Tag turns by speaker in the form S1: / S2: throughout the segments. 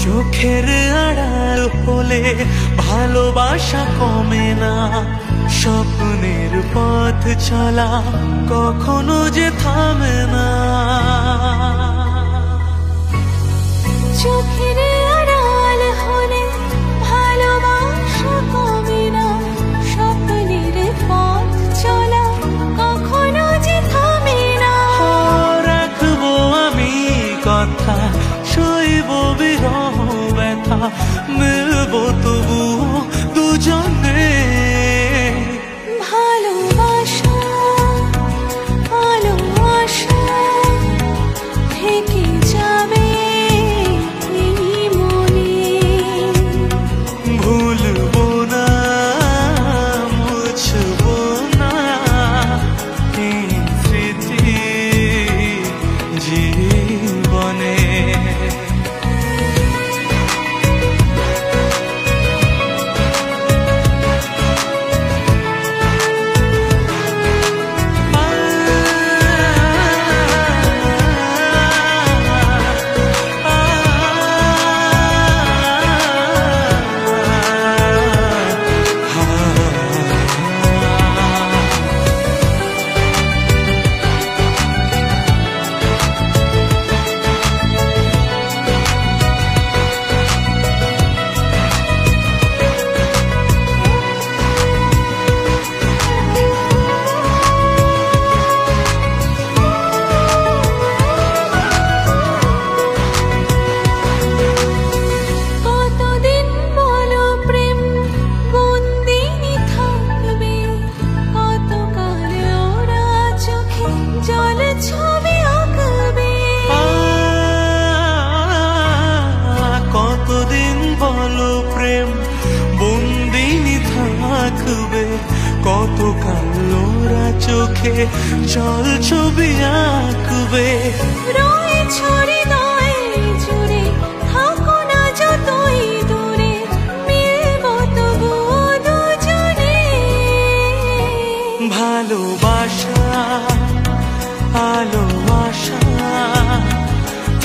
S1: চোখের আড়াল হলে ভালোবাসা কমে না, স্বপ্নের পথ চলা কখনো যে থামে না।
S2: চোখের আড়াল হলে ভালোবাসা কমে না, স্বপ্নের পথ চলা কখনো যে থামে না।
S1: রাখবো আমি কথা, সইব বিরহ ব্যথা, মিলবো তবুও দুজনে।
S2: ভালোবাসা ভালোবাসা থেকে যাবে এই মনে,
S1: ভুলবো না মুছবো না এই স্মৃতি জীবনে। কতকাল ওরা চোখে জল ছবি আঁকবে।
S2: রয়েছ হৃদয় জুড়ে, থাকো না যতই দূরে, মিলবো তবুও দুজনে।
S1: ভালোবাসা ভালোবাসা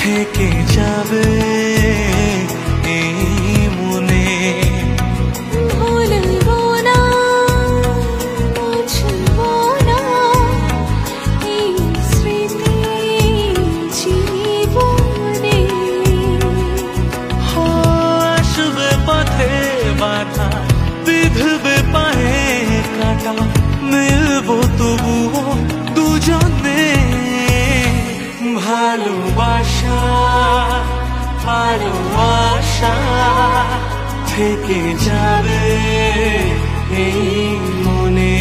S1: থেকে যাবে এই মনে।
S2: ভুলবো না মুছবো না এই স্মৃতি জীবনে।
S1: আসবে পথে বাধা, বিঁধবে পায়ে কাটা, মিলবো তবুও দুজনে। ভালোবাসা ভালোবাসা থেকে যাবে এই মনে।